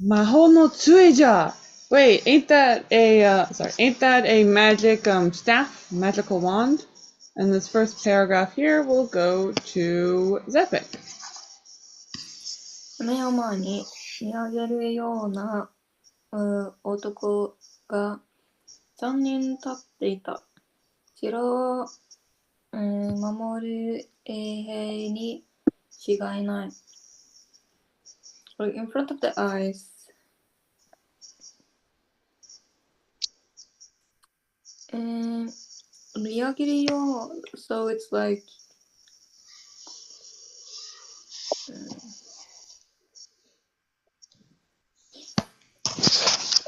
Maho no tsueja. Wait, ain't that a magic staff, magical wand? And this first paragraph here will go to Zepik. 目の前に見上げるような男が3人立っていた。城を、守る衛兵に違いない。Like in front of the eyes. And 見上げるよう so it's like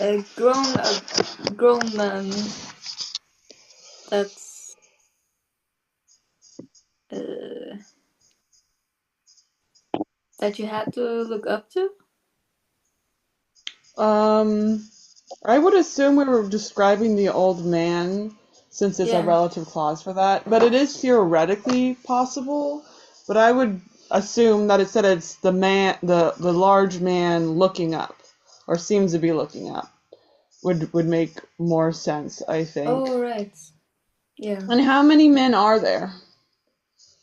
a grown man that's that you had to look up to? I would assume we were describing the old man since it's a relative clause for that, but it is theoretically possible. But I would assume that it said it's the man, the large man looking up, or seems to be looking up, would make more sense, I think. Oh, right. Yeah. And how many men are there?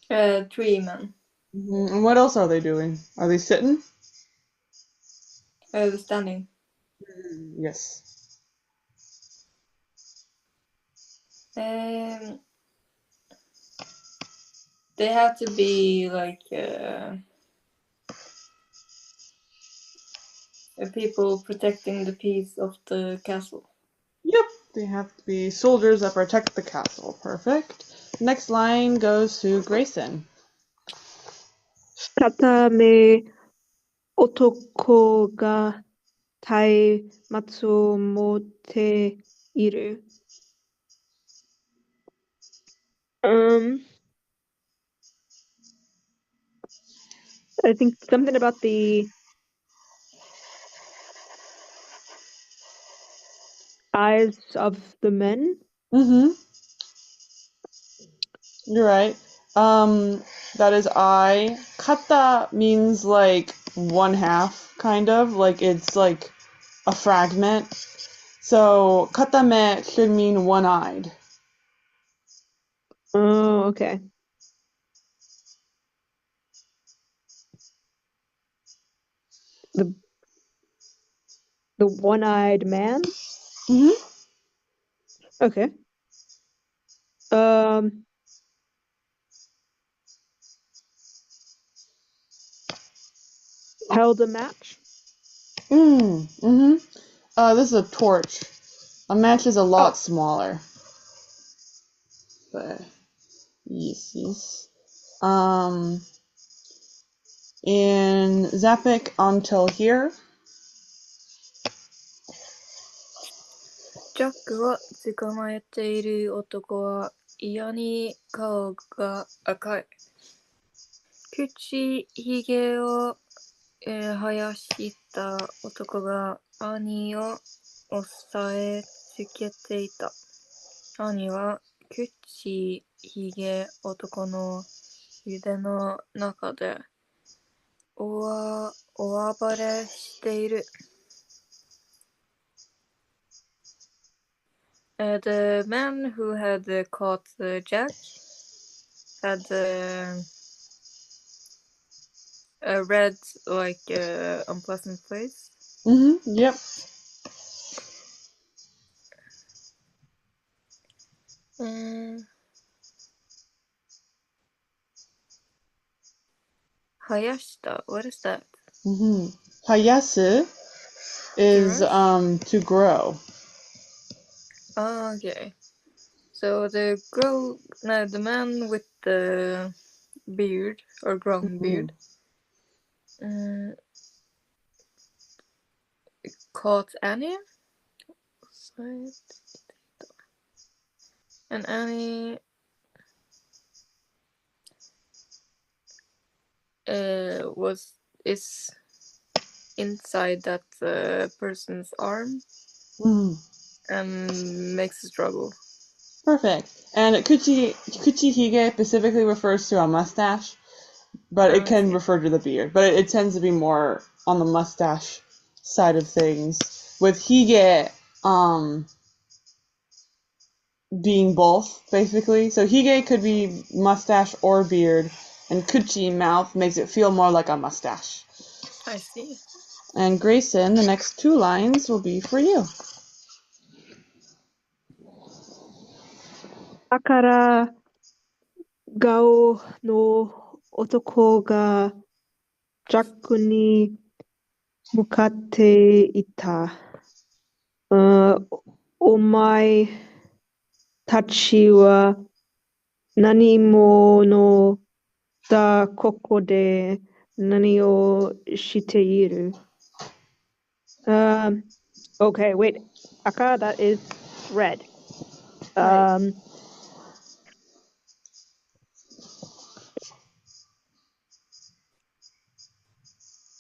3 men. Mm-hmm. And what else are they doing? Are they sitting? Standing. Yes. They have to be like people protecting the peace of the castle. Yep, they have to be soldiers that protect the castle. Perfect. Next line goes to Grayson. 片目男が松明を持っている。I think something about the eyes of the men. Mm-hmm. You're right. That is I. Kata means like one half, kind of. Like it's like a fragment. So katame should mean one-eyed. Oh, okay. The one-eyed man? Mm-hmm. Okay. Held a match? Mm-hmm. This is a torch. A match is a lot smaller. But yes. In Zapik until here. ジャックを捕まえている男は嫌に顔が赤い。口ひげを、生やした男が兄を押さえつけていた。兄は口ひげ男の腕の中で大暴れしている。The man who had caught Jack had a red, like, unpleasant face. Mm-hmm. Yep. Hayashita, what is that? Mm-hmm. Hayasu is to grow. Oh, okay. So the man with the beard or grown beard caught Annie, and Annie is inside that person's arm and makes a struggle. Perfect. And Kuchi Hige specifically refers to a mustache, but it can refer to the beard. But it tends to be more on the mustache side of things, with hige being both, basically. So hige could be mustache or beard, and kuchi, mouth, makes it feel more like a mustache. I see. And Grayson, the next 2 lines will be for you. だから顔の男がジャックに向かっていた。お前たちは何者だここで何をしている Okay, wait. Aka, that is red. Right.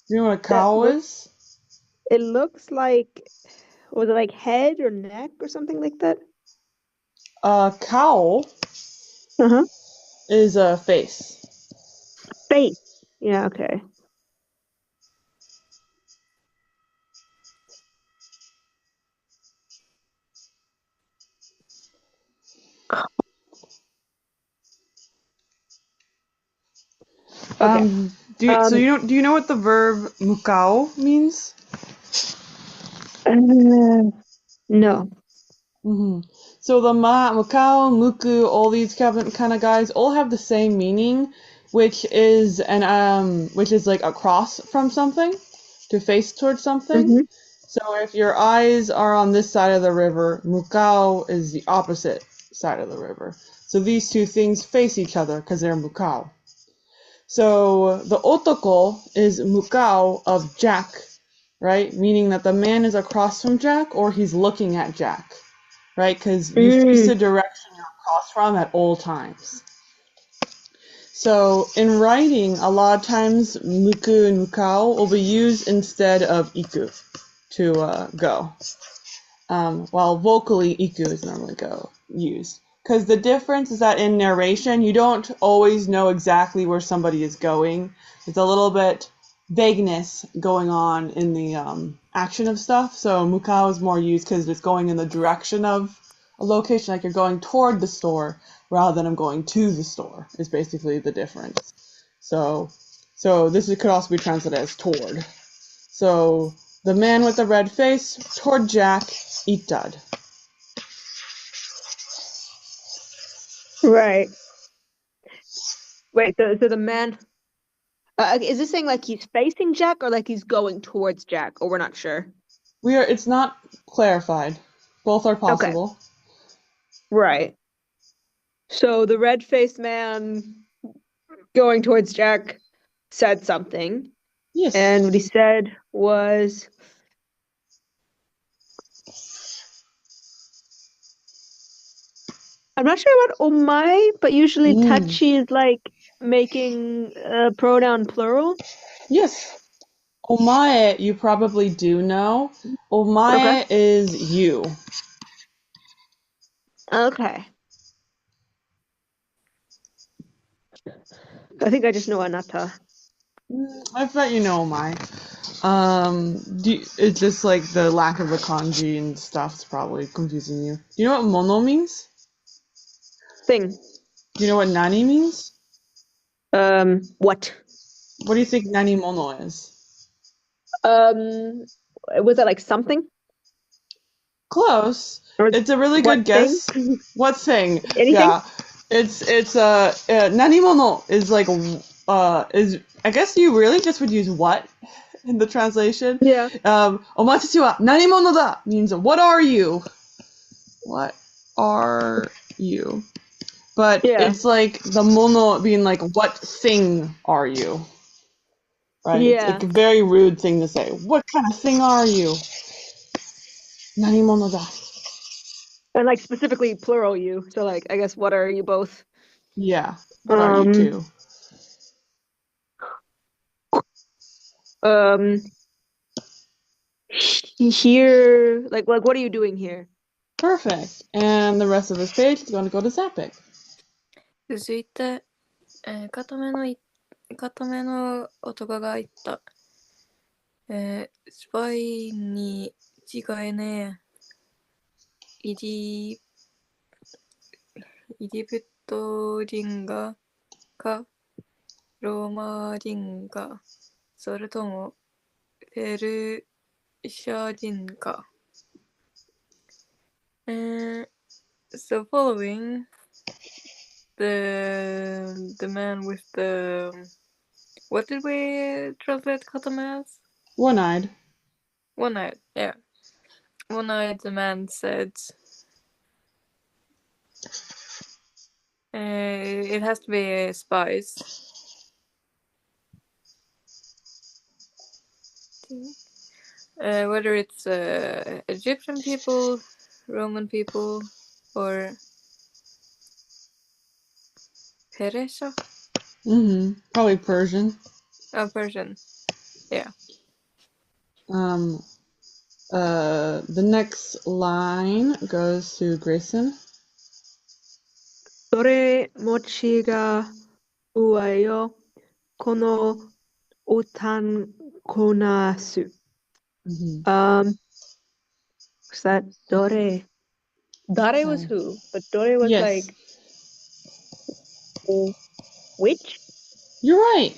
You know what a cow is? It looks like, was it like head or neck or something like that? A cow Uh-huh. is a face. Face. Yeah, okay. Okay. So do you know what the verb mukao means? No. So the mukao, muku, all these kind of guys all have the same meaning, which is like across from something, to face towards something. Mm-hmm. So if your eyes are on this side of the river, mukao is the opposite side of the river. So these two things face each other because they're mukao. So the otoko is mukao of Jack, right? Meaning that the man is across from Jack or he's looking at Jack, right? Because you face the direction you're across from at all times. So in writing, a lot of times muku and mukao will be used instead of iku to go. While vocally iku is normally used. Because the difference is that in narration, you don't always know exactly where somebody is going. There's a little bit vagueness going on in the action of stuff. So mukao is more used because it's going in the direction of a location, like you're going toward the store rather than I'm going to the store, is basically the difference. So this could also be translated as toward. So the man with the red face toward Jack, itad. Right. Wait, so the man, is this saying like he's facing Jack or like he's going towards Jack, or we're not sure? It's not clarified. Both are possible. Okay. Right. So the red-faced man going towards Jack said something. Yes. And what he said was, I'm not sure about omae, but usually tachi is like making a pronoun plural. Yes. Omae, you probably do know. Omae is you. Okay. I think I just know anata. I bet you know omae. It's just like the lack of the kanji and stuff is probably confusing you. Do you know what mono means? Thing. Do you know what nani means? What? What do you think nani mono is? Was that like something? Close. Or It's a really good guess. What thing? Anything? Yeah. It's nani mono is like is I guess you really just would use what in the translation. Yeah. Omachichi wa nani mono da means what are you? What are you? But it's like the mono being like what thing are you? Right? Yeah. It's like a very rude thing to say. What kind of thing are you? Nani mono da. And like specifically plural you. So like I guess what are you both? Yeah. What are you two? Here, like what are you doing here? Perfect. And the rest of this page is going to go to Zappic. 続いて、固めの男が言った。スパイに違いねえ。イジプト人がか、ローマ人か、それともペルシャ人か。So following the man with the what did we translate Katama as? One-eyed. One-eyed, yeah. One-eyed the man said it has to be spies. Whether it's Egyptian people, Roman people, or Peresha? Probably Persian. Oh, Persian. Yeah. The next line goes to Grayson. どれも違うわよ。このおたんこなす。Was that Dore? Dare was who? But Dore was Yes. like which? You're right.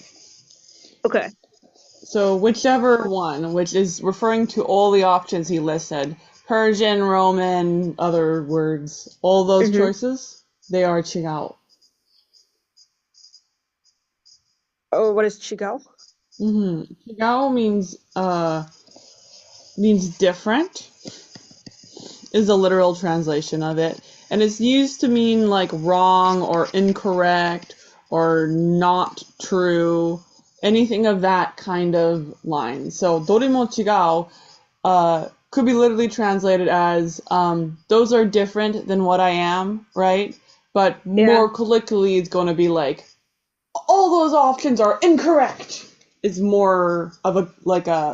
Okay. So whichever one, which is referring to all the options he listed. Persian, Roman, other words. All those choices, they are chigao. Oh, what is Chigao? Chigao means different, is a literal translation of it. And it's used to mean like wrong or incorrect or not true, anything of that kind of line. So doremo chigao could be literally translated as those are different than what I am, right? But more colloquially, it's going to be like all those options are incorrect. It's more of a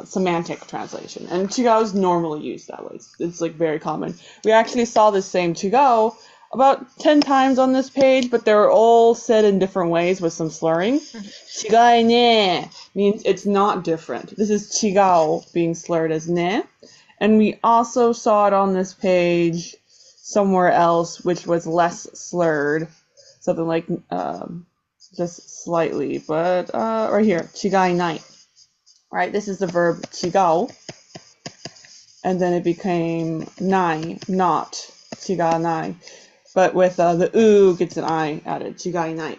semantic translation, and chigao is normally used that way. It's like very common. We actually saw this same chigao about 10 times on this page, but they're all said in different ways with some slurring. Chigai ne means it's not different. This is chigao being slurred as ne. And we also saw it on this page somewhere else, which was less slurred. Something like just slightly, but right here, chigai nai. Right, this is the verb chigao. And then it became nai, not, chiga nai. But with the u gets an I added, chigai nai.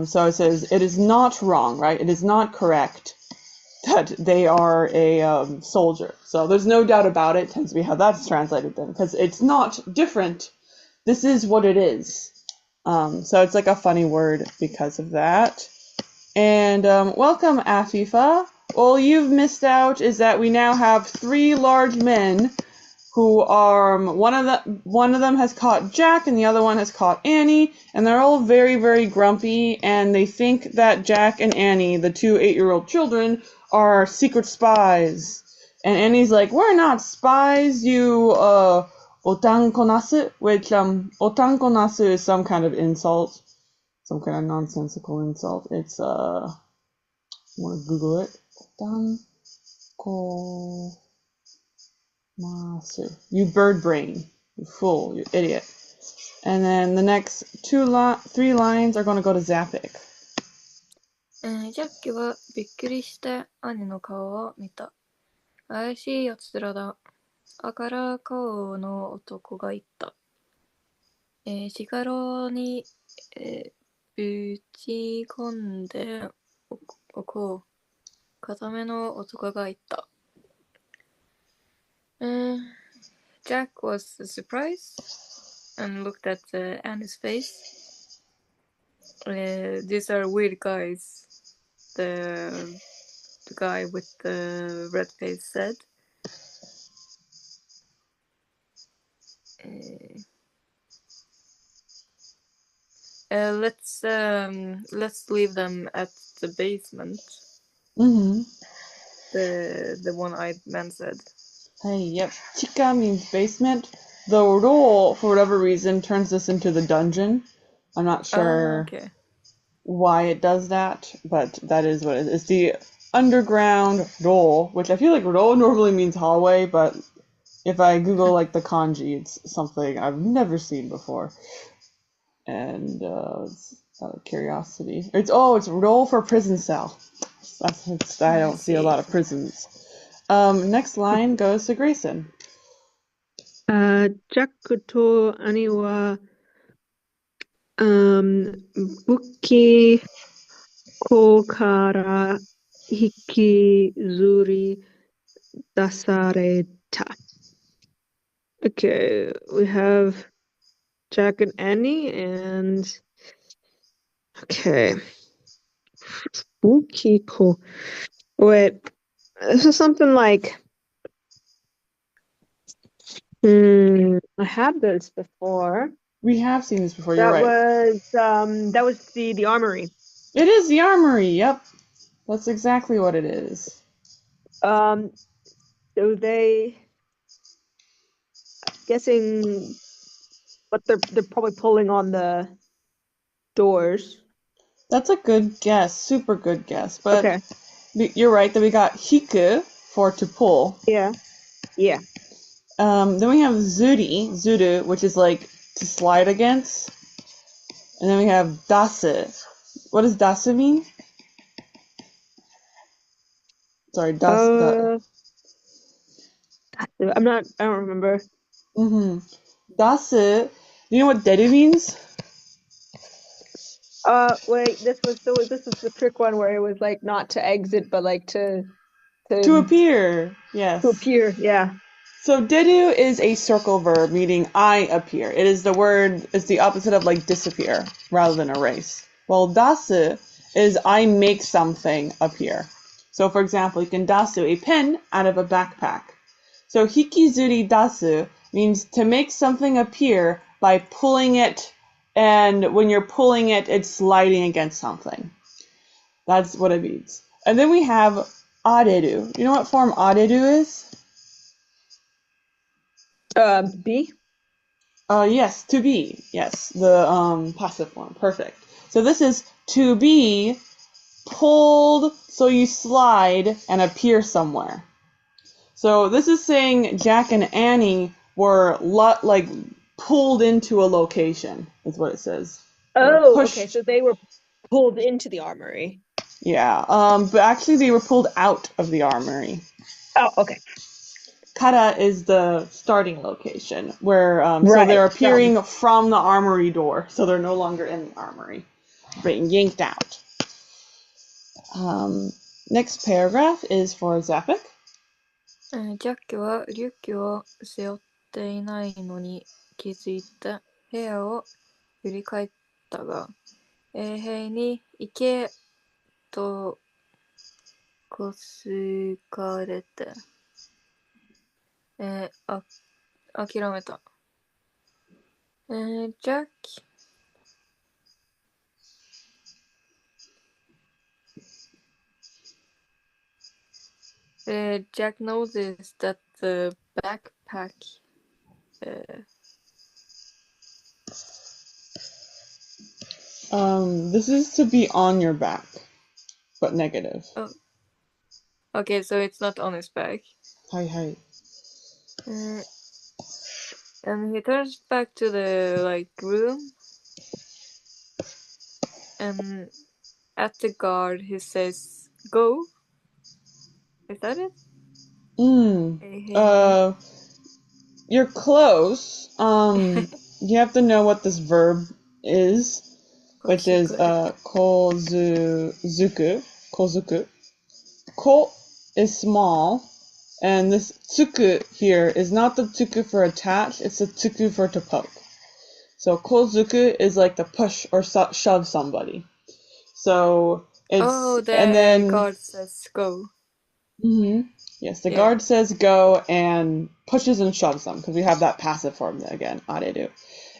So it says, it is not wrong, right? It is not correct that they are a soldier. So there's no doubt about it. Tends to be how that's translated then, because it's not different. This is what it is. So it's like a funny word because of that. And welcome, Afifa. All you've missed out is that we now have 3 large men who are one of them has caught Jack and the other one has caught Annie, and they're all very, very grumpy, and they think that Jack and Annie, the 2 8-year-old children, are secret spies. And Annie's like, we're not spies, you otankonasu, which otankonasu is some kind of insult, some kind of nonsensical insult. It's I'm gonna Google it. Otankonasu. You bird brain. You fool. You idiot. And then the next 3 lines are gonna go to Zappic. ジャッキはびっくりして兄の顔を見た。怪しいやつらだ。赤ら顔の男が言った。シガロに、ぶち込んでおこう。固めの男が言った。Jack was surprised and looked at Annie's face. These are weird guys. The guy with the red face said. Let's leave them at the basement. The one-eyed man said. Hey, yep. Chika means basement. The rule, for whatever reason, turns this into the dungeon. I'm not sure why it does that, but that is what it is. It's the underground ro, which I feel like ro normally means hallway, but if I Google like the kanji, it's something I've never seen before. And it's out of curiosity. It's ro for prison cell. I don't see a lot of prisons. Next line goes to Grayson. ジャックと兄は、武器庫から引きずり出された。Okay, we have Jack and Annie, and okay, Bukiko. Wait, this is something like. I had this before. We have seen this before. You're right. That was the armory. It is the armory. Yep, that's exactly what it is. So they, guessing, but they're probably pulling on the doors. That's a good guess, super good guess. But okay. You're right that we got hiku for to pull. Yeah. Yeah. Then we have zuru, which is like to slide against. And then we have dasu. What does dasu mean? Sorry, dasu. I don't remember. Dasu. Do you know what deru means? Wait, this was the trick one where it was like not to exit, but like to appear. Yes. To appear, yeah. So deru is a circle verb meaning I appear. It is it's the opposite of like disappear rather than erase. Well, dasu is I make something appear. So for example, you can dasu a pen out of a backpack. So hikizuri dasu means to make something appear by pulling it, and when you're pulling it, it's sliding against something. That's what it means. And then we have areru. You know what form areru is? Be? Yes, to be. Yes, the passive form. Perfect. So this is to be pulled so you slide and appear somewhere. So this is saying Jack and Annie were pulled into a location, is what it says. Oh, okay. So they were pulled into the armory. Yeah. But actually they were pulled out of the armory. Oh, okay. Kara is the starting location where so they're appearing from the armory door, so they're no longer in the armory, being yanked out. Next paragraph is for Zappic. ジャックはリュックを背負っていないのに気づいて部屋を振り返ったが、衛兵に行けとこすかれて、諦めた。ジャックJack noticed that the backpack this is to be on your back, but negative. Oh. Okay, so it's not on his back. Hi. And he turns back to the room, and at the guard he says, "Go." Is that it? You're close. You have to know what this verb is, which is kozuku. Ko is small, and this tsuku here is not the tsuku for attach, it's the tsuku for to poke. So kozuku is like the push or shove somebody. So it's and then guard says go. Yes, the guard says go and pushes and shoves them because we have that passive form again, areru.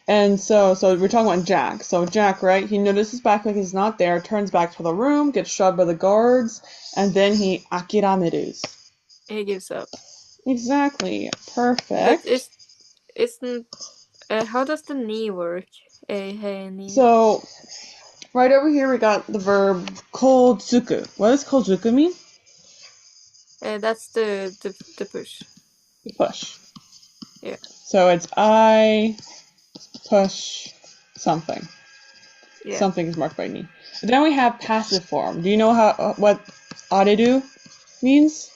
And so we're talking about Jack. So Jack, right? He notices backpack is not there, turns back to the room, gets shoved by the guards, and then he akiramerus. He gives up. Exactly. Perfect. But isn't how does the knee work? So right over here we got the verb kozuku. What does kozuku mean? That's the push. The push. Yeah. So it's I push something. Yeah. Something is marked by ni. Then we have passive form. Do you know what areru means?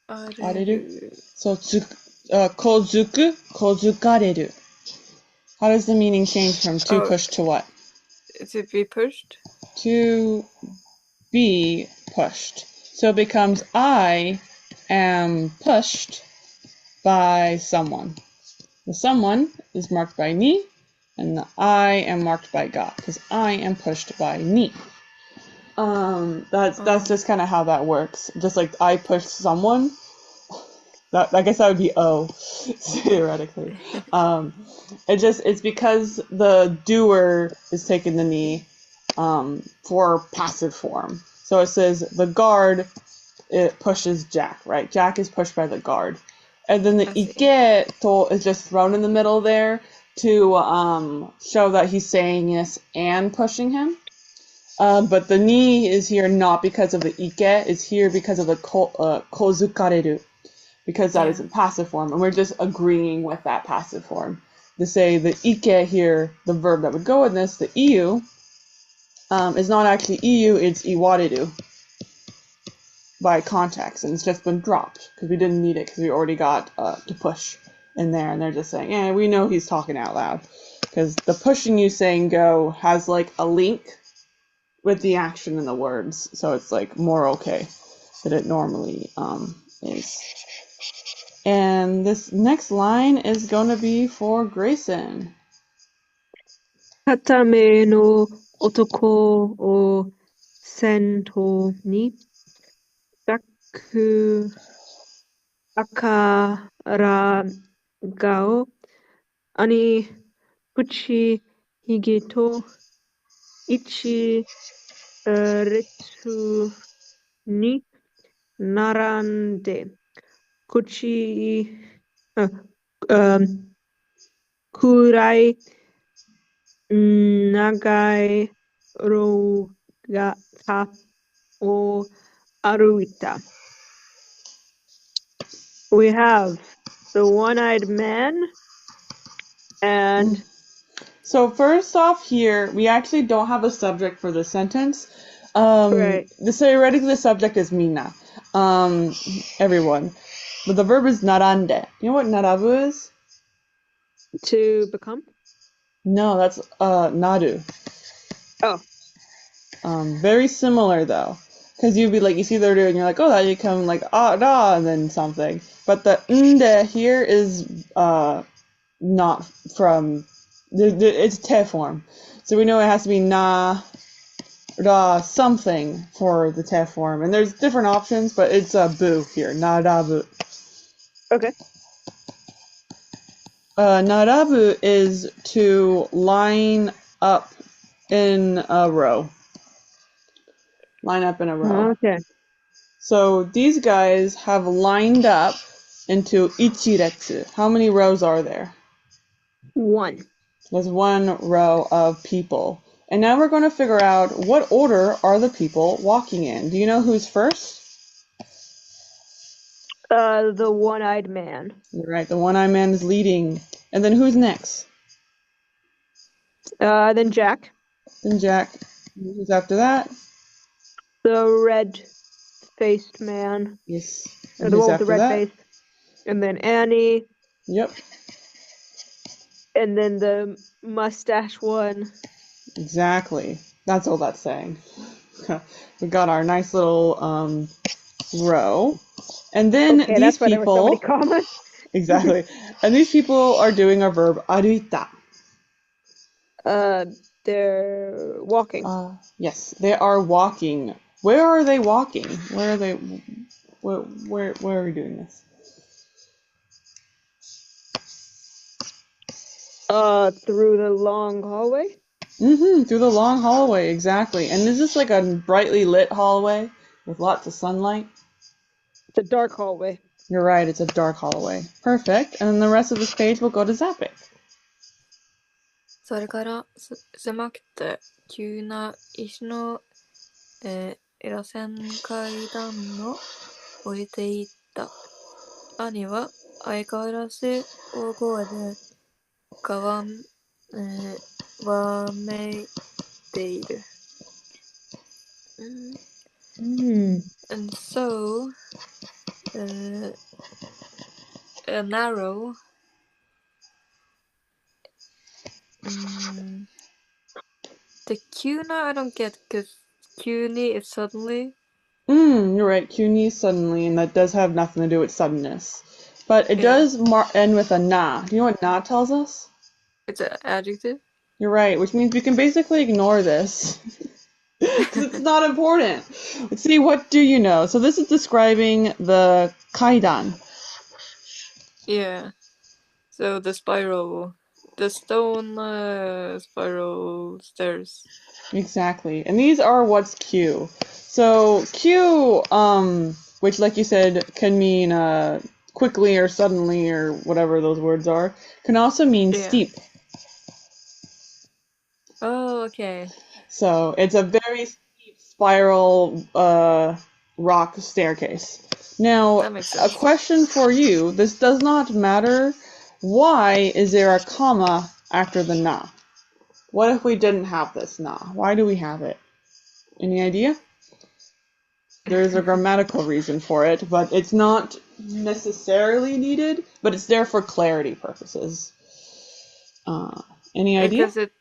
Areru. So kozuku, kozukareru. How does the meaning change from to push to what? To be pushed? To be pushed. So it becomes I am pushed by someone. The someone is marked by ni, and the I am marked by ga, because I am pushed by ni. That's just kind of how that works. Just like I push someone. I guess that would be O, theoretically. It's because the doer is taking the ni for passive form. So it says the guard, it pushes Jack, right? Jack is pushed by the guard. And then the ike is just thrown in the middle there to show that he's saying yes and pushing him. But the ni is here not because of the ike, it's here because of the kozukareru. Because that is in passive form, and we're just agreeing with that passive form. To say the ike here, the verb that would go with this, the iu, is not actually iu, it's iwareru by context, and it's just been dropped because we didn't need it because we already got to push in there, and they're just saying, yeah, we know he's talking out loud. Because the pushing you saying go has like a link with the action in the words, so it's like more okay than it normally is. And this next line is going to be for Grayson. 片目の男を先頭に抱く赤ら顔兄口ひげと一列に並んで暗い長い廊下を歩いた。We have the one-eyed man and... So first off here, we actually don't have a subject for this sentence. Right. Theoretically, the subject is mina. Everyone. But the verb is narande. You know what narabu is? To become? No, that's naru. Oh. Very similar though. Because you'd be like, you see the do and you're like, oh, that you come like da and then something. But the nde here is not from, it's te form. So we know it has to be na, ra, something for the te form. And there's different options, but it's a bu here, narabu. Okay. Narabu is to line up in a row. Line up in a row. Okay. So these guys have lined up into ichiretsu. How many rows are there? One. There's one row of people. And now we're going to figure out what order are the people walking in. Do you know who's first? The one-eyed man. You're right, the one-eyed man is leading. And then who's next? Then Jack. Then Jack. Who's after that? The red-faced man. Yes. The one with the red face. And then Annie. Yep. And then the mustache one. Exactly. That's all that's saying. We got our nice little row. And then these that's people... why there were so many commas. Exactly. And these people are doing our verb aruita. They're walking. Yes, they are walking. Where are they walking? Where are they? Where are we doing this? Through the long hallway? Through the long hallway, exactly. And is this like a brightly lit hallway with lots of sunlight? It's a dark hallway. You're right, it's a dark hallway. Perfect. And then the rest of this page will go to Zappik. それから狭くて急な石の螺旋階段を降りていった。兄は相変わらず大声でわめいている。And so, a narrow, the Kuna I don't get because Kuni is suddenly. You're right. Kuni is suddenly, and that does have nothing to do with suddenness. But it does end with a na. Do you know what na tells us? It's an adjective. You're right, which means we can basically ignore this. Because it's not important. Let's see, what do you know? So this is describing the kaidan. Yeah. So the spiral. The stone spiral stairs. Exactly. And these are what's Q. So Q, which like you said, can mean quickly or suddenly or whatever those words are, can also mean steep. Oh, okay. So it's a very steep spiral rock staircase. Now, a question for you. This does not matter. Why is there a comma after the na? What if we didn't have this na? Why do we have it? Any idea? There's a grammatical reason for it, but it's not necessarily needed, but it's there for clarity purposes. Any idea? Because it...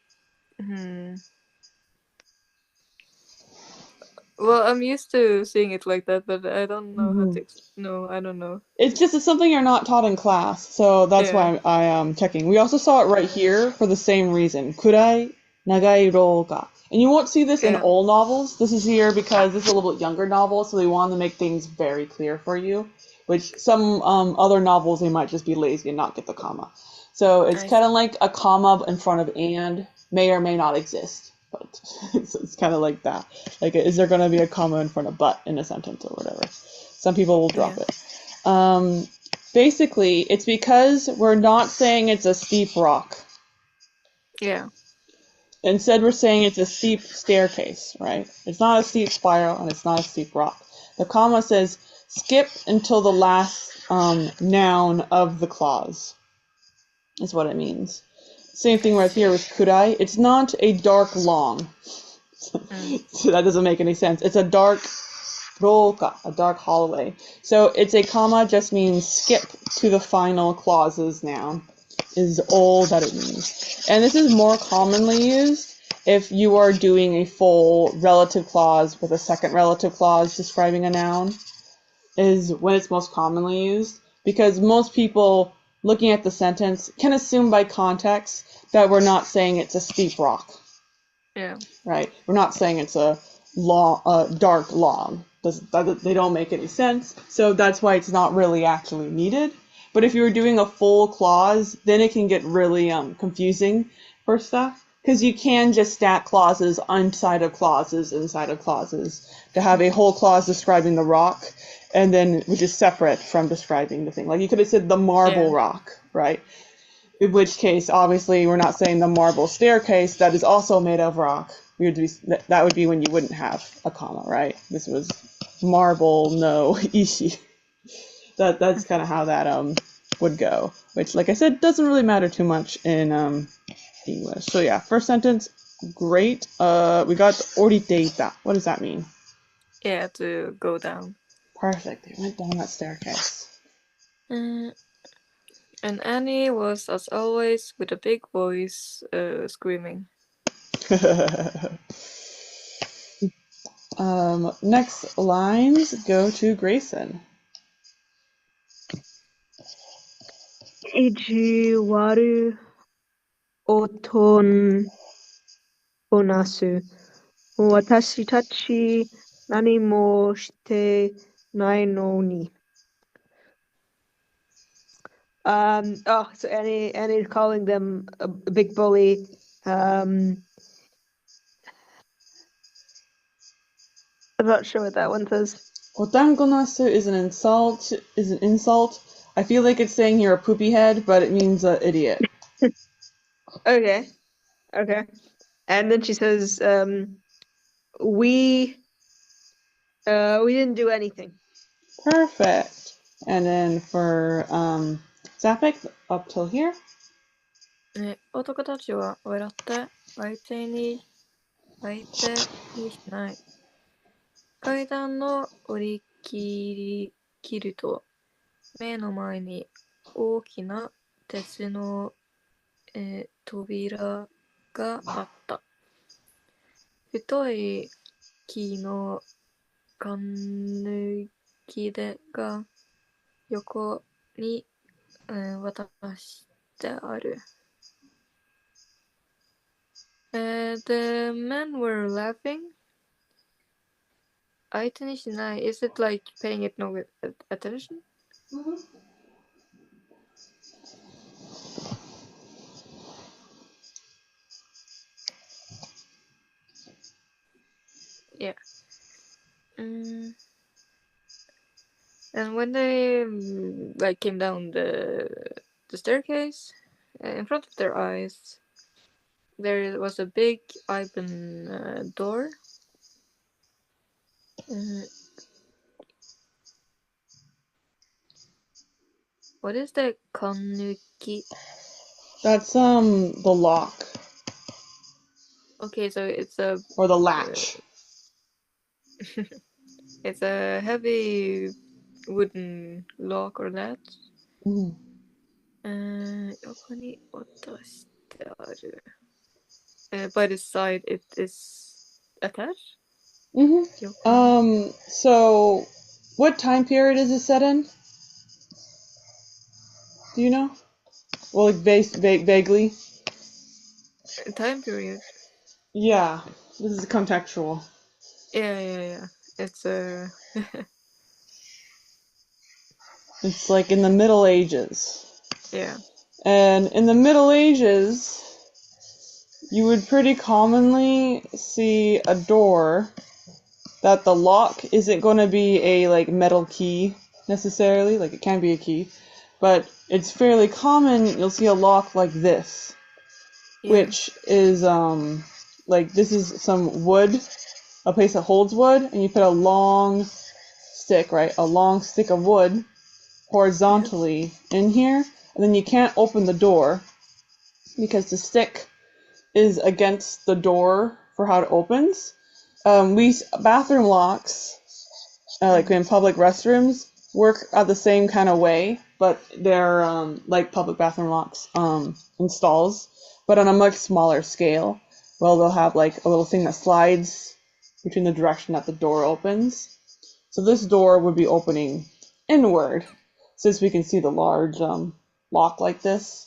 Well, I'm used to seeing it like that, but I don't know how to... No, I don't know. It's something you're not taught in class, so that's why I am checking. We also saw it right here for the same reason. Kurai nagai ro ga. And you won't see this in old novels. This is here because this is a little bit younger novel, so they wanted to make things very clear for you. Which some other novels, they might just be lazy and not get the comma. So it's kind of like a comma in front of and may or may not exist. But it's kind of like that. Like, is there going to be a comma in front of but in a sentence or whatever? Some people will drop it. Basically, it's because we're not saying it's a steep rock. Yeah. Instead, we're saying it's a steep staircase, right? It's not a steep spiral, and it's not a steep rock. The comma says, skip until the last noun of the clause, is what it means. Same thing right here with kurai. It's not a dark long. So that doesn't make any sense. It's a dark roka, a dark hallway. So it's a comma just means skip to the final clause's noun is all that it means. And this is more commonly used if you are doing a full relative clause with a second relative clause describing a noun, is when it's most commonly used, because most people looking at the sentence can assume by context that we're not saying it's a steep rock. Yeah. Right? We're not saying it's a long, dark long. They don't make any sense, so that's why it's not really actually needed. But if you were doing a full clause, then it can get really confusing for stuff, because you can just stack clauses inside of clauses inside of clauses to have a whole clause describing the rock, and then which is separate from describing the thing. Like you could have said the marble rock, right? In which case, obviously, we're not saying the marble staircase that is also made of rock. That would be when you wouldn't have a comma, right? This was marble no ishi. That's kind of how that would go. Which, like I said, doesn't really matter too much in English. So yeah, first sentence, great. We got oriteita. What does that mean? Yeah, to go down. Perfect. They went down that staircase. And Annie was, as always, with a big voice, screaming. Next lines go to Grayson. 意地悪音をなす。私たち何もしてないのに。So Annie's calling them a big bully. I'm not sure what that one says. Otangonasu is an insult. I feel like it's saying you're a poopy head, but it means idiot. Okay. And then she says, we We didn't do anything. Perfect. And then for Zapik, up till here. 男たちは笑って相手にしない。階段の降り切ると、目の前に大きな鉄の、扉があった。太い木のかぬき手が横に、渡してある。The men were laughing. 相手にしない。Is it like paying it no attention? Yeah. And when they like came down the staircase, in front of their eyes, there was a big open door. What is the kanuki? That's the lock. Okay, so it's a or the latch. It's a heavy wooden lock or latch. 横に落としてある。By the side, it is attached. So, what time period is it set in? Do you know? Well, like vaguely. Time period. Yeah, this is contextual. Yeah. It's It's like in the Middle Ages. Yeah. And in the Middle Ages, you would pretty commonly see a door that the lock isn't going to be a like metal key necessarily, like it can be a key, but it's fairly common you'll see a lock like this, which is like this is some wood, a place that holds wood, and you put a long stick, right? A long stick of wood horizontally in here, and then you can't open the door because the stick is against the door for how it opens. Bathroom locks, like in public restrooms, work the same kind of way, but they're like public bathroom locks in stalls, but on a much smaller scale. Well, they'll have like a little thing that slides between the direction that the door opens. So this door would be opening inward, since we can see the large lock like this.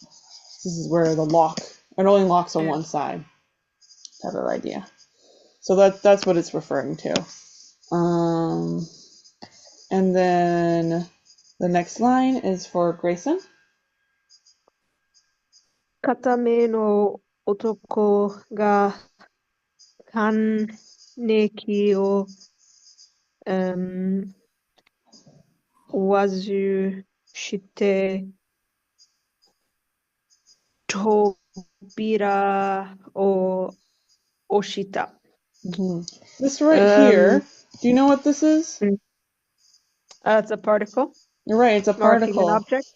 This is where the lock, it only locks on one side, type of idea. So that's what it's referring to. And then the next line is for Grayson. 片目の男が還暦を外して扉を押した。This right here, do you know what this is? It's a particle. You're right, it's a particle. Marking an object.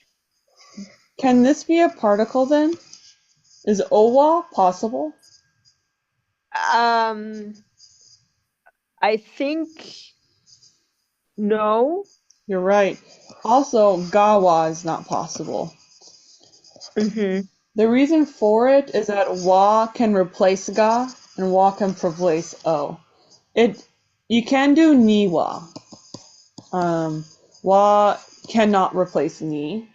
Can this be a particle then? Is owa possible? I think no. You're right. Also, gawa is not possible. The reason for it is that wa can replace ga and wa can replace o. You can do niwa. Wa cannot replace ni.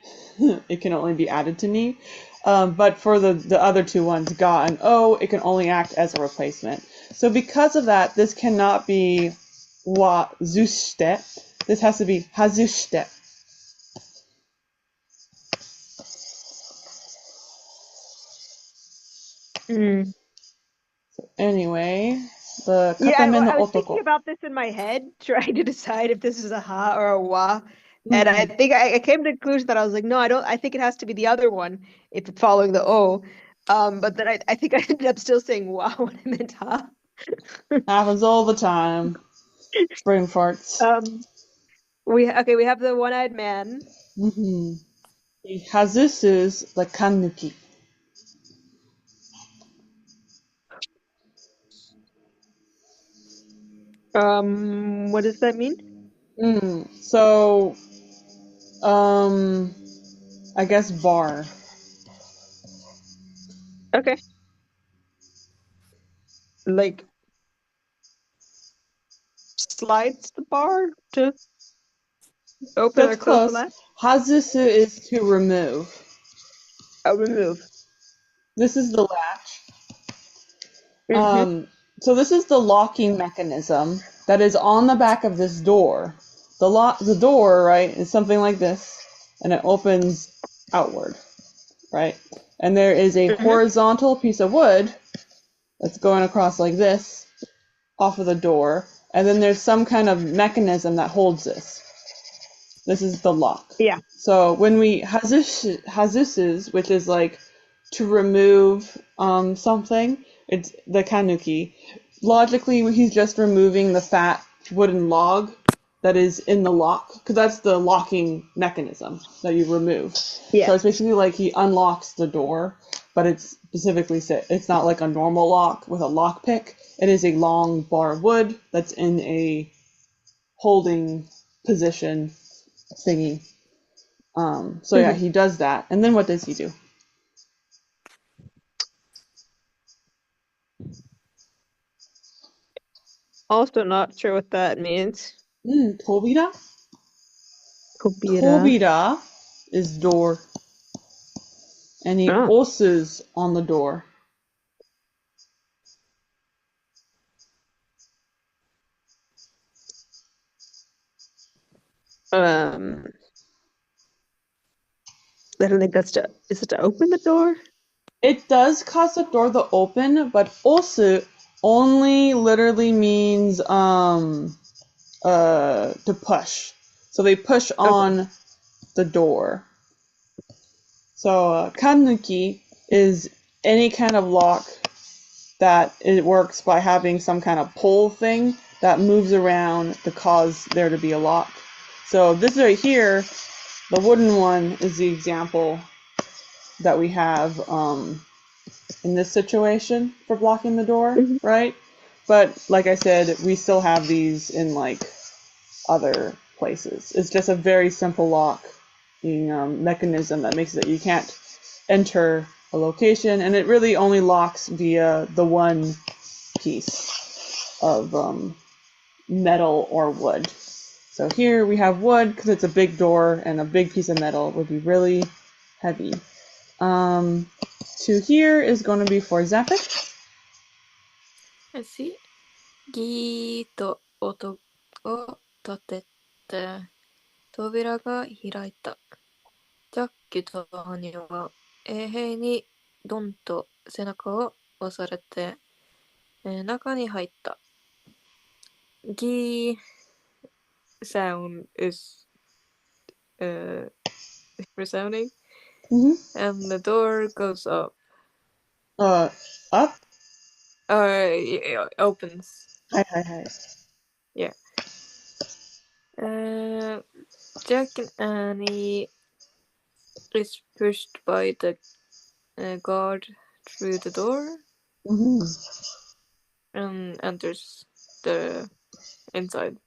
It can only be added to ni. But for the other two ones, ga and o, it can only act as a replacement. So because of that, this cannot be wa zushite. This has to be hazushite. So anyway, the katame no I was otoko. thinking about this in my head, trying to decide if this is a ha or a wa. And I think I came to the conclusion that I was like, no, I think it has to be the other one if it's following the o. But then I think I ended up still saying wa when I meant ha. Happens all the time. Brain farts. We have the one-eyed man. Mm-hmm. He hazusus the kannuki. What does that mean? So, I guess bar. Okay. Like slides the bar to open That's or close the close. latch? Hazusu is to remove. Oh, remove. This is the latch. Mm-hmm. So this is the locking mechanism that is on the back of this door. The door, right, is something like this, and it opens outward, right? And there is a horizontal piece of wood that's going across like this off of the door, and then there's some kind of mechanism that holds this. This is the lock. Yeah. So when we hazusus, which is like to remove something, it's the kanuki. Logically, he's just removing the fat wooden log that is in the lock, because that's the locking mechanism that you remove. Yeah. So it's basically like he unlocks the door, but it's it's not like a normal lock with a lock pick. It is a long bar of wood that's in a holding position thingy. So yeah, he does that. And then what does he do? Also not sure what that means. Tobira? Kobira. Tobira is door. And he osus on the door. I don't think is it to open the door? It does cause the door to open, but osu only literally means to push. So they push on the door. So kannuki is any kind of lock that it works by having some kind of pull thing that moves around to cause there to be a lock. So this right here, the wooden one, is the example that we have in this situation for blocking the door, right? But like I said, we still have these in like other places. It's just a very simple lock mechanism that makes it that you can't enter a location, and it really only locks via the one piece of metal or wood. So here we have wood because it's a big door, and a big piece of metal would be really heavy. To here is going to be for Zappic. I see. ギーと音を立てて扉が開いた。ジャッキと兄は衛兵にドンと背中を押されて、中に入った。ギー sound is resounding, and the door goes up. Up? Opens. Hi. Yeah. Jack and Annie is pushed by the guard through the door and enters the inside.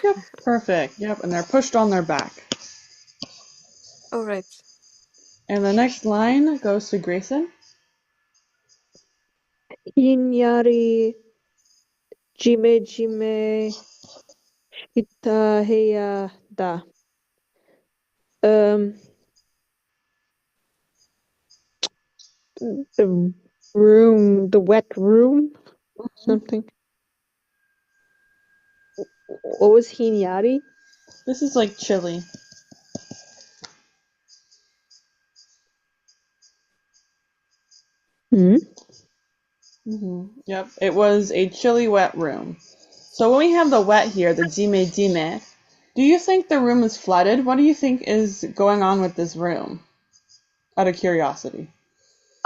Yep, perfect. Yep, and they're pushed on their back. Alright. And the next line goes to Grayson. ひんやりじめじめした部屋だ。The wet room, something. What was hinyari? This is like chilly. Yep, it was a chilly, wet room. So when we have the wet here, the jime jime, do you think the room is flooded? What do you think is going on with this room? Out of curiosity.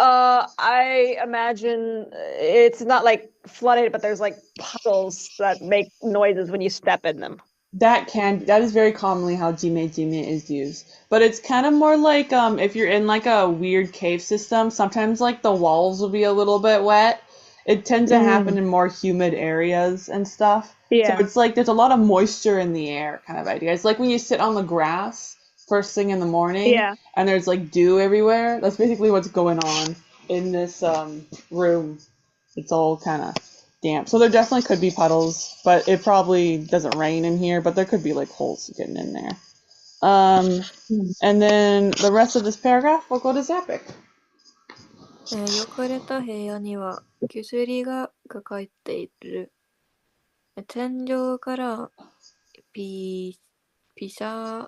I imagine it's not like flooded, but there's like puddles that make noises when you step in them. That is very commonly how jime jime is used. But it's kind of more like if you're in like a weird cave system, sometimes like the walls will be a little bit wet. It tends to happen in more humid areas and stuff. So Yeah. it's like there's a lot of moisture in the air kind of idea. It's like when you sit on the grass first thing in the morning Yeah. and there's like dew everywhere. That's basically what's going on in this room. It's all kind of damp. So there definitely could be puddles, but it probably doesn't rain in here, but there could be like holes getting in there. And then the rest of this paragraph, we'll go to Zapic. 汚れた部屋には薬がかかっている。天井からピシャ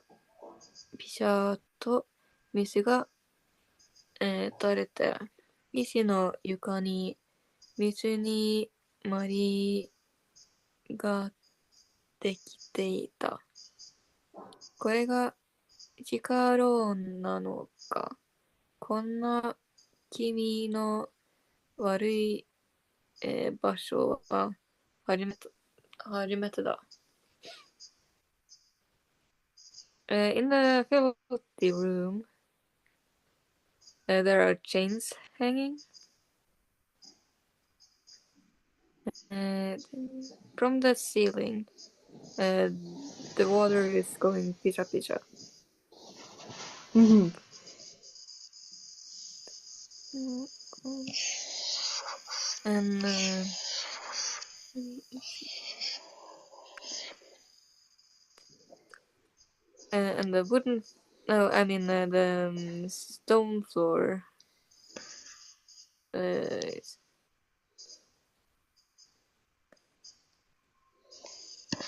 と水が、垂れて、石の床に水にまりができていた。これが地下ローンなのか。こんな君の悪い、場所は初めてだ。In the filthy room, there are chains hanging. From the ceiling, the water is going pisha pisha. And and the wooden, no, I mean the stone floor.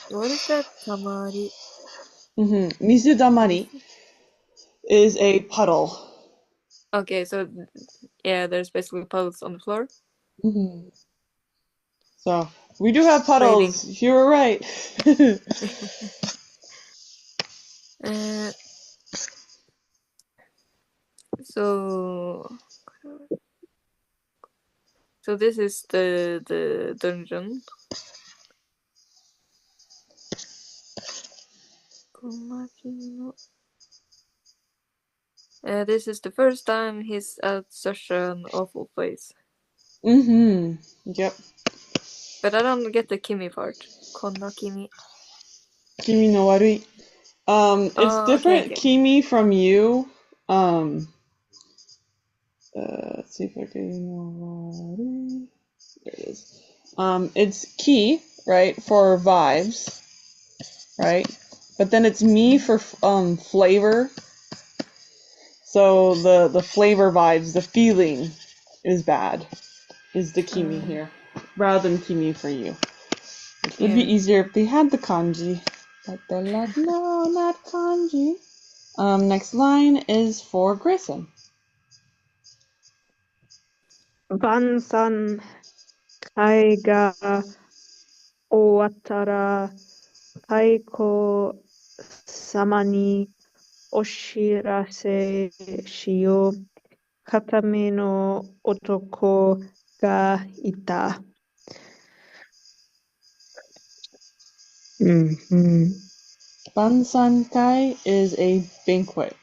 What is that? Tamari. Mizudamari is a puddle. Okay, so yeah, there's basically puddles on the floor. So we do have puddles. You were right. So this is the dungeon. This is the first time he's at such an awful place. Yep. But I don't get the Kimi part. Konna Kimi. Kimi no warui. It's different okay. Kimi from you. Let's see if I can. There it is. It's ki, right, for vibes, right? But then it's me for flavor. So the flavor vibes, the feeling is bad. Is the kimi here, rather than kimi for you. It would be easier if they had the kanji, but they're like, no, not kanji. Next line is for Grayson. 晩餐会が終わったら太鼓様にお知らせしよう。片目の男がいた。Bansankai is a banquet.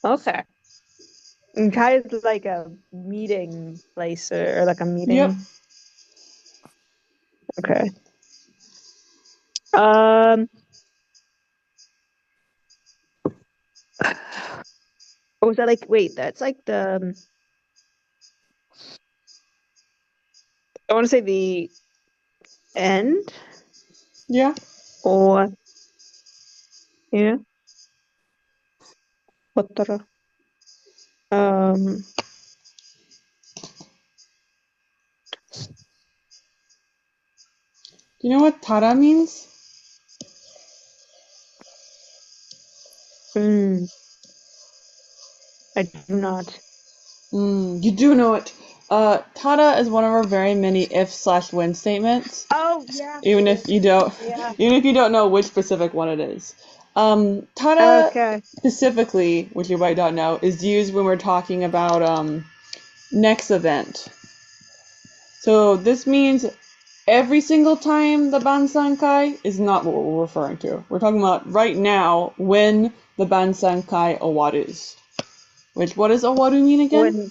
Okay. And Kai is like a meeting place or like a meeting. Yep. Okay. Or was that like, wait, that's like the, I want to say the end? Yeah. Or, yeah. What the, Do you know what tara means? I do not. You do know it. Tada is one of our very many if/when statements. Oh yeah. Even if you don't, Yeah. even if you don't know which specific one it is. Tada Okay. specifically, which you might not know, is used when we're talking about next event. So this means every single time the Bansankai is not what we're referring to. We're talking about right now when the Bansankai awarus. Which, what does awaru mean again?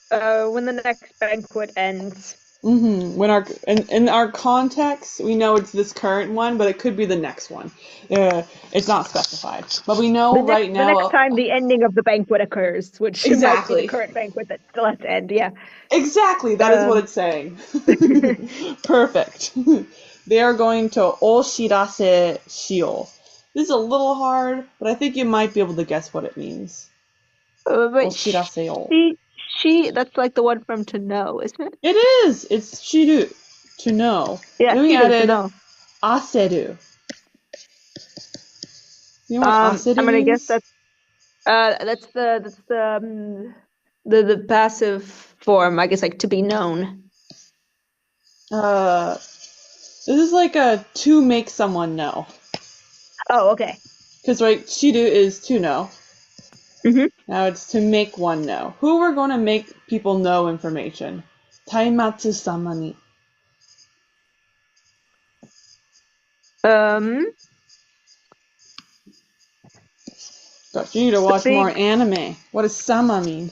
When the next banquet ends. In our context, we know it's this current one, but it could be the next one. It's not specified, but we know right now. The next time the ending of the banquet occurs, which might be the current banquet that still has to end. Yeah. Exactly, that is what it's saying. Perfect. They are going to oshirase shio. This is a little hard, but I think you might be able to guess what it means. But Oshirase o. that's like the one from to know, isn't it? It is. It's shiru, to know. Yeah, Then we shiru, added to know. aseru. You know what aseru I'm gonna means? guess that's the passive form, I guess, like to be known. This is like a to make someone know. Oh, okay. Because right, shiru is to know. Mm-hmm. Now it's to make one know. Who we're going to make people know information? Taimatsu sama ni. Gosh, you need to watch more anime. What does sama mean?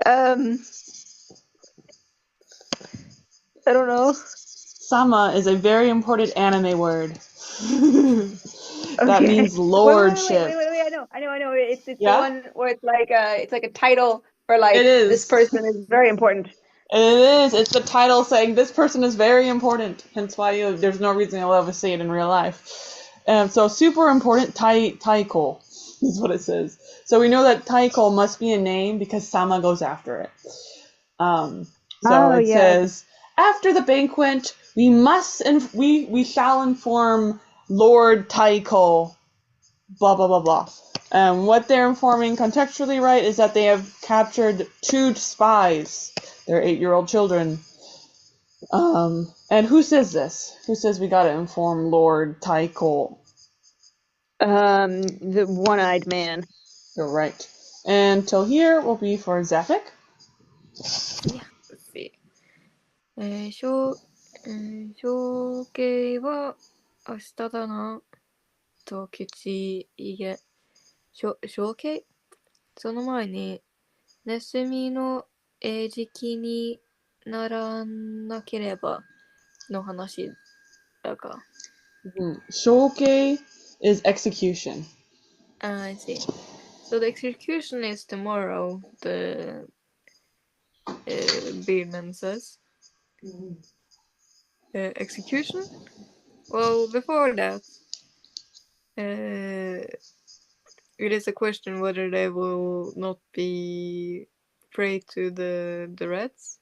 I don't know. Sama is a very important anime word. That means lordship. Wait, I know. It's the one where it's like a title for like this person is very important. It is. It's the title saying this person is very important. Hence why there's no reason you'll ever see it in real life. So super important, taiko is what it says. So we know that taiko must be a name because sama goes after it. It says, after the banquet, we shall inform Lord Taiko, blah, blah, blah, blah. What they're informing contextually right is that they have captured 2 spies. They're 8-year-old children. And who says this? Who says we gotta inform Lord Taiko? The one-eyed man. You're right. And till here will be for Zephic. Yeah, let's see. 象形は明日だなと吉井げ。象形その前に、ネズミの餌食にならなければの話だが。Shoke is execution. I see. So the execution is tomorrow, the Beardman says. Execution? Well, before that, it is a question whether they will not be prey to the rats.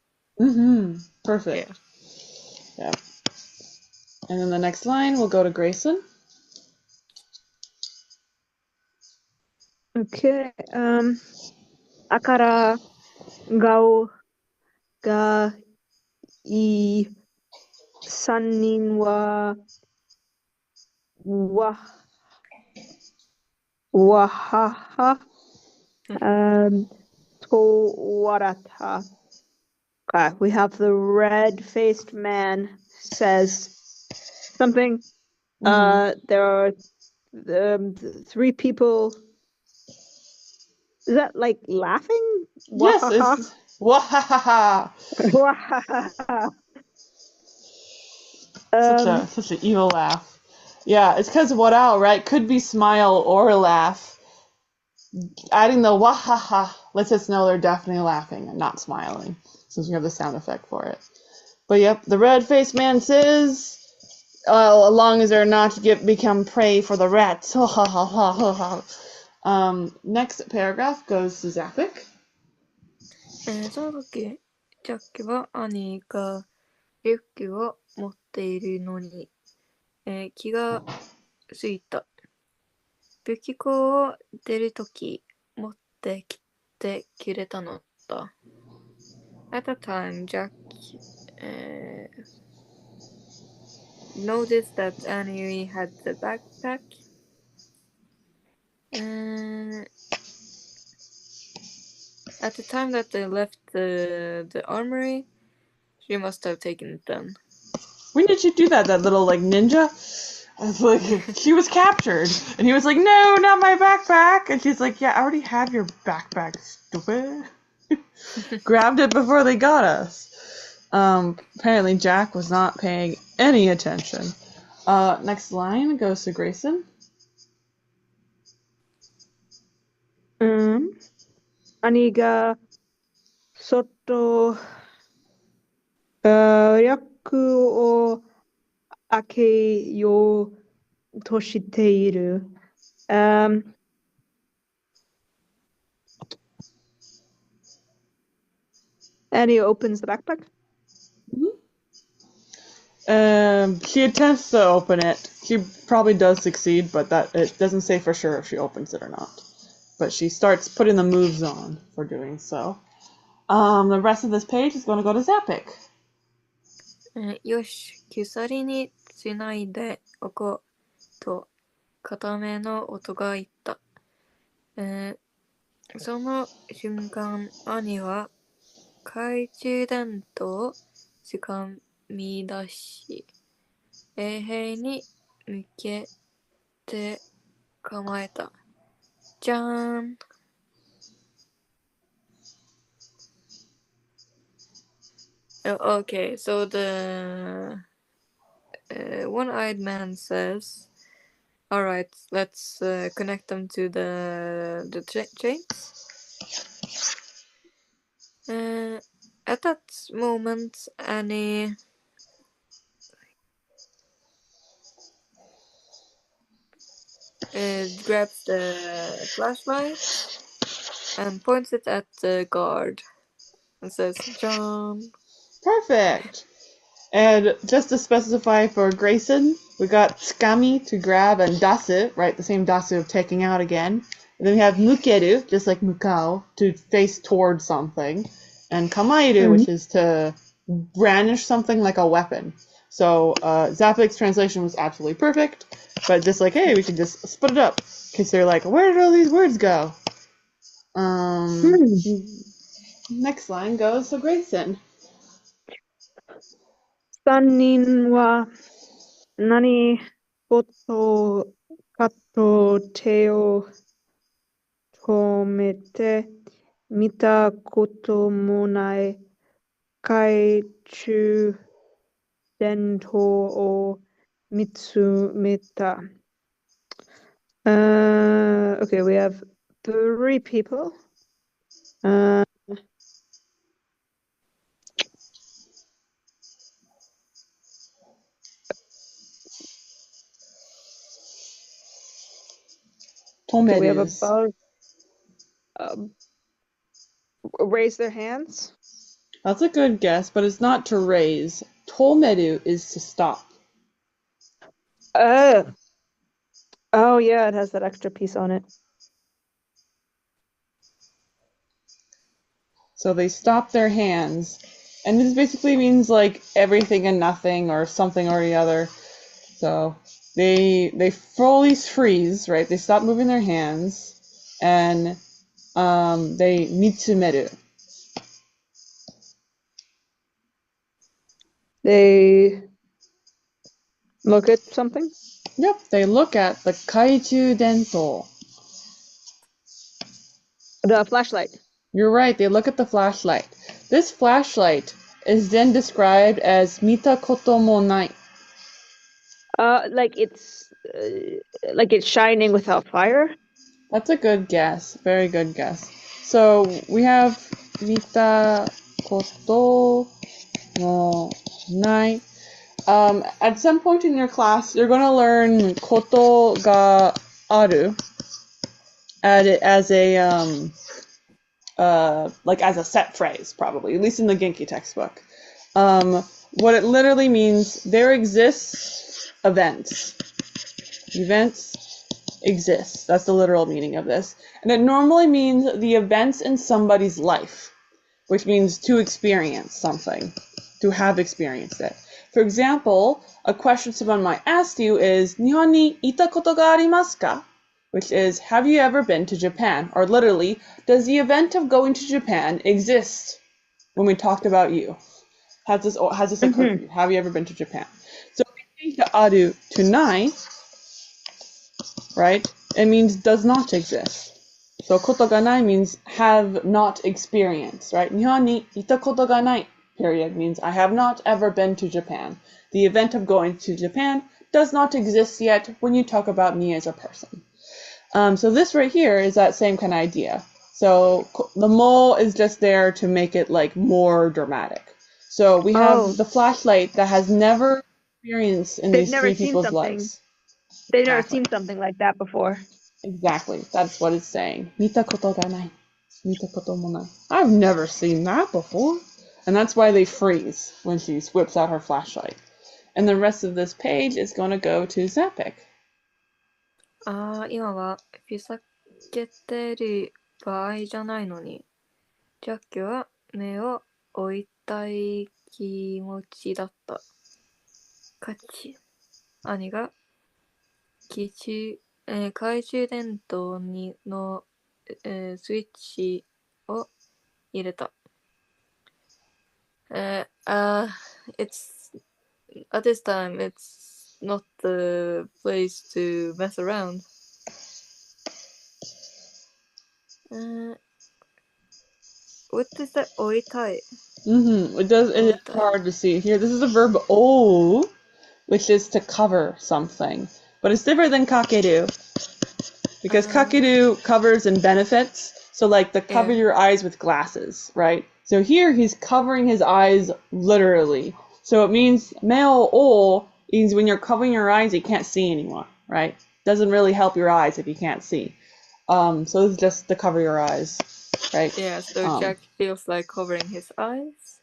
Perfect. Yeah. And then the next line, we'll go to Grayson. Okay. Akara gao ga I sannin wa wahaha to warata. Okay, we have the red-faced man says something. There are 3 people. Is that like laughing? Yes, it's wahaha. Such an evil laugh. Yeah, it's because warao, right? Could be smile or laugh. Adding the wahaha lets us know they're definitely laughing and not smiling, since we have the sound effect for it. But yep, the red-faced man says, as long as they're not become prey for the rats. Next paragraph goes to Zephic. その時、ジャックは兄がリュックを持っているのに、気がついた。武器庫を出るとき、持ってきてくれたのだ。At the time, Jack noticed that Annie had the backpack. At the time that they left the armory, she must have taken it then. When did she do that? That little like ninja? I was like, she was captured, and he was like, "No, not my backpack." And she's like, "Yeah, I already have your backpack, stupid." Grabbed it before they got us. Apparently Jack was not paying any attention. Next line goes to Grayson. 兄がそっとリュックを開けようとしている。Annie opens the backpack. She attempts to open it. She probably does succeed, but that it doesn't say for sure if she opens it or not. But she starts putting the moves on for doing so. The rest of this page is going to go to Zappic. よし、鎖につないでおこうと固めの音が言った。その瞬間、兄は懐中電灯を掴み出し、衛兵に向けて構えた。じゃーん。Okay, so the one-eyed man says, "All right, let's connect them to the chains." At that moment, Annie grabs the flashlight and points it at the guard and says, "John." Perfect. And just to specify for Grayson, we got Tsukami to grab and dasu, right? The same dasu of taking out again. And then we have mukeru, just like mukao, to face towards something. And kamairu, which is to brandish something like a weapon. So Zappic's translation was absolutely perfect. But just like, hey, we can just split it up. Because they're like, where did all these words go? Next line goes to Grayson. 3人は何事かと手を止めて見たこともない懐中電灯を見つめた。Okay, we have 3 people. Okay, we have about raise their hands. That's a good guess, but it's not to raise. Tomeru is to stop. Oh, yeah, it has that extra piece on it. So they stop their hands. And this basically means like everything and nothing or something or the other. So they fully freeze, right? They stop moving their hands and they mitsumeru. They look at something? Yep, they look at the kaiju dento. The flashlight. You're right, they look at the flashlight. This flashlight is then described as mita koto mo nai. Like it's shining without fire. That's a good guess. Very good guess. So we have mita koto no nai. At some point in your class, you're going to learn koto ga aru as a like as a set phrase, probably, at least in the Genki textbook. What it literally means, there exists events. Events exist. That's the literal meaning of this. And it normally means the events in somebody's life, which means to experience something, to have experienced it. For example, a question someone might ask you is, 日本に行ったことがありますか? Which is, have you ever been to Japan? Or literally, does the event of going to Japan exist when we talked about you? Has this occurred to you? Have you ever been to Japan? So we change the aru to nai, right? It means does not exist. So koto ga nai means have not experienced, right? 日本に行ったことがない period means I have not ever been to Japan. The event of going to Japan does not exist yet when you talk about me as a person. So this right here is that same kind of idea. So the mo is just there to make it like more dramatic. So we have the flashlight that has never experienced in these three people's lives. They've never seen something like that before. Exactly. That's what it's saying. Mita koto ga nai. Mita koto mo nai. I've never seen that before. And that's why they freeze when she whips out her flashlight. And the rest of this page is going to go to Zapik. 今はふざけてる場合じゃないのに、ジャックは目を追いたい気持ちだった。兄が懐中電灯の、スイッチを入れた。It's at this time it's not the place to mess around. What is that 追いたい? It is hard to see here. This is the verb o, which is to cover something. But it's different than kakeru. Because kakeru covers and benefits. So like the cover your eyes with glasses, right? So here he's covering his eyes literally. So it means meo o means when you're covering your eyes, you can't see anymore, right? Doesn't really help your eyes if you can't see. So this is just to cover your eyes, right? Yeah, so Jack feels like covering his eyes.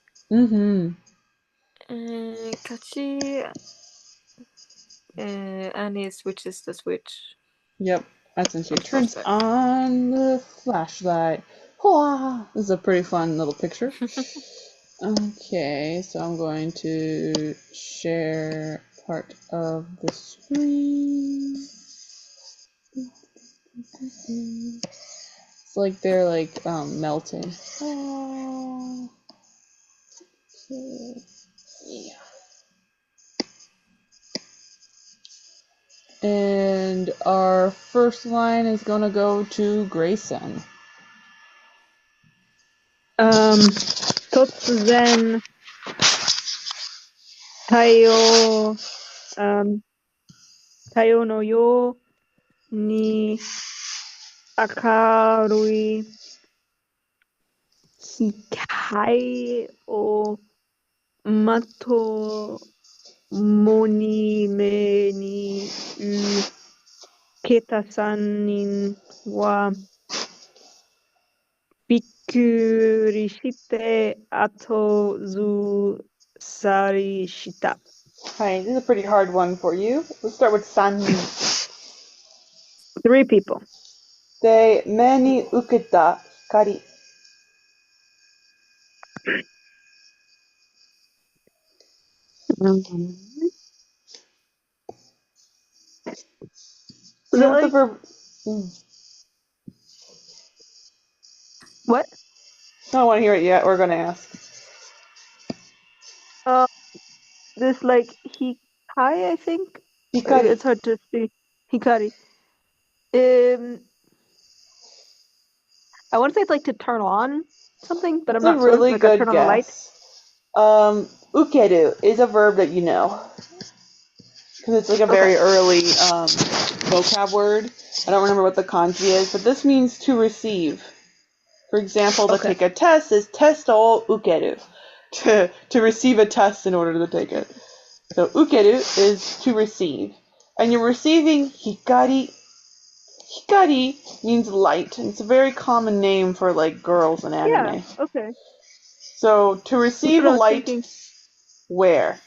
Annie switches the switch. Yep, that's when she turns on the flashlight. Hua! This is a pretty fun little picture. Okay, so I'm going to share part of the screen. It's like they're like melting. Oh. Okay. Yeah. And our first line is gonna go to Grayson. 突然、太陽のように明るい光をまともに目に受けた3人はびっくりして後ずさりした。Hi, this is a pretty hard one for you. Let's start with san. 3 people. で、目に受けた光。Really? The verb... What? I don't want to hear it yet. We're going to ask. This like hikari, I think. Hikari. It's hard to see. Hikari. I want to say it's like to turn on something, but I'm not sure. That's a really good turn on guess. Ukeru is a verb that you know. Because it's like a very early vocab word. I don't remember what the kanji is, but this means to receive. For example, to take a test is testo o ukeru. To receive a test in order to take it. So ukeru is to receive. And you're receiving hikari. Hikari means light. It's a very common name for like girls in anime. Yeah, okay. So to receive light where?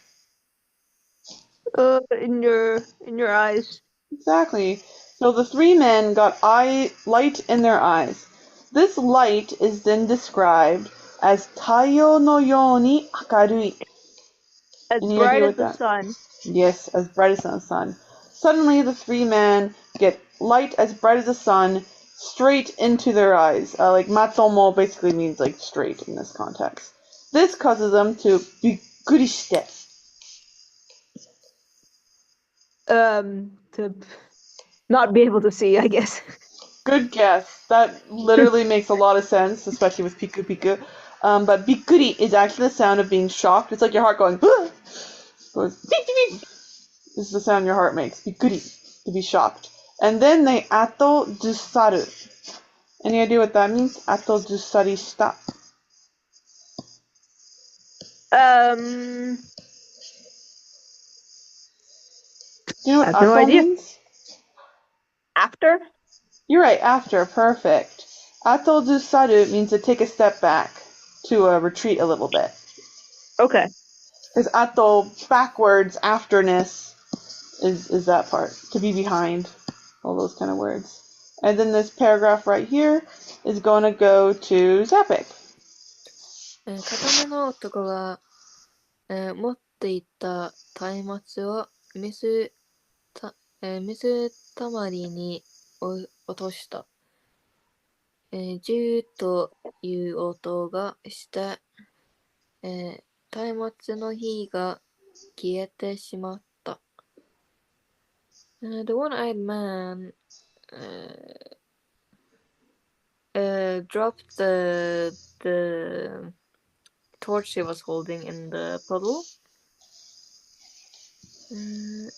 In your eyes. Exactly. So the 3 men got light in their eyes. This light is then described as taiyo no you ni akarui. As Any bright idea as what the that? sun. Yes, as bright as the sun. Suddenly, the three men get light as bright as the sun straight into their eyes. Like matsumo basically means like straight in this context. This causes them to bikurishite. To not be able to see, I guess. Good guess. That literally makes a lot of sense, especially with piku piku. But bikuri is actually the sound of being shocked. It's like your heart going, ah! Goes beep beep beep. This is the sound your heart makes. Bikuri, to be shocked. And then they ato jusaru. Any idea what that means? Ato jusari shita. Do you know what I have no ato idea. means? After? You're right, after. Perfect. Ato jusaru means to take a step back, to retreat a little bit. Okay. Because ato, backwards, afterness, is that part. To be behind. All those kind of words. And then this paragraph right here is going to go to Zapik. 片目の男が、持っていた松明を水たまりに落とした。ジューという音がして、松明の火が消えてしまった。The one-eyed man dropped the torch he was holding in the puddle. And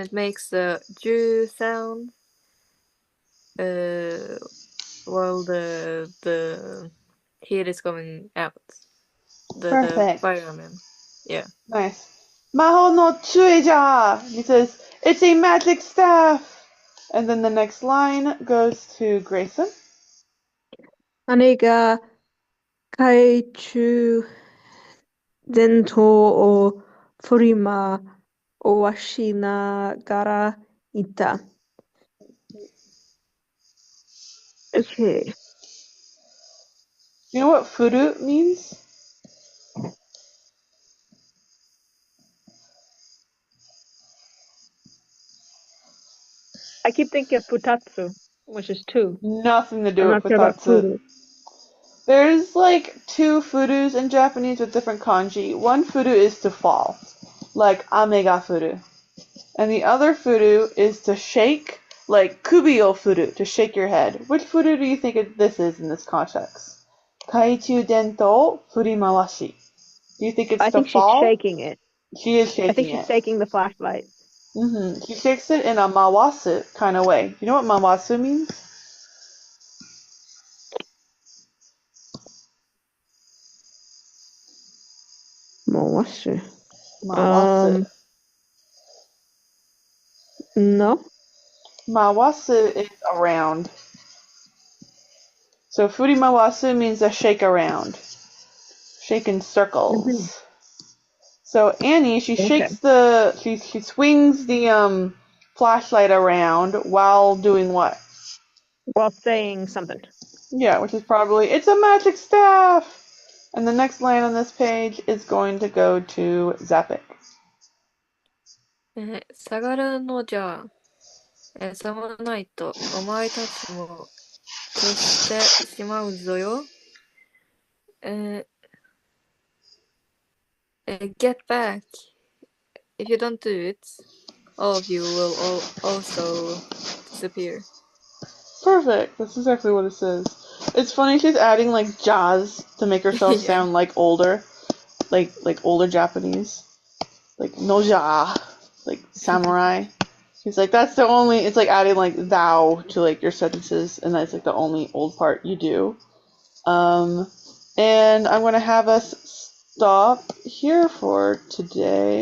it makes the Jew sound while the heat is coming out. The fireman. Yeah. Nice. Maho no tsueja! He says, it's a magic staff! And then the next line goes to Grayson. 姉が懐中電灯を振り回しながらいた。Okay. You know what furu means? I keep thinking of futatsu, which is two. Nothing to do I'm with not sure about futatsu. furu. There's like two furus in Japanese with different kanji. One furu is to fall, like ame ga furu. And the other furu is to shake, like kubi o furu, to shake your head. Which furu do you think this is in this context? Kaichu dento furimawashi. Do you think it's I to think fall? she's shaking it. She is shaking it. I think she's shaking the flashlight. She shakes it in a mawasu kind of way. You know what mawasu means? Mawasu. Mawasu. No. Mawasu is around. So furimawasu means to shake around. Shake in circles. So Annie, she shakes she swings the flashlight around while doing what? While saying something. Yeah, which is probably, it's a magic staff! And the next line on this page is going to go to Zapik. 下がるのじゃ、さもないと、お前たちも消してしまうぞよ。Get back. If you don't do it, all of you will also disappear. Perfect. That's exactly what it says. It's funny she's adding like jazz to make herself sound like older. Like older Japanese. Like noja. Like samurai. She's like, that's the only, it's like adding like thou to like your sentences, and that's like the only old part you do. And I'm gonna have us stop here for today.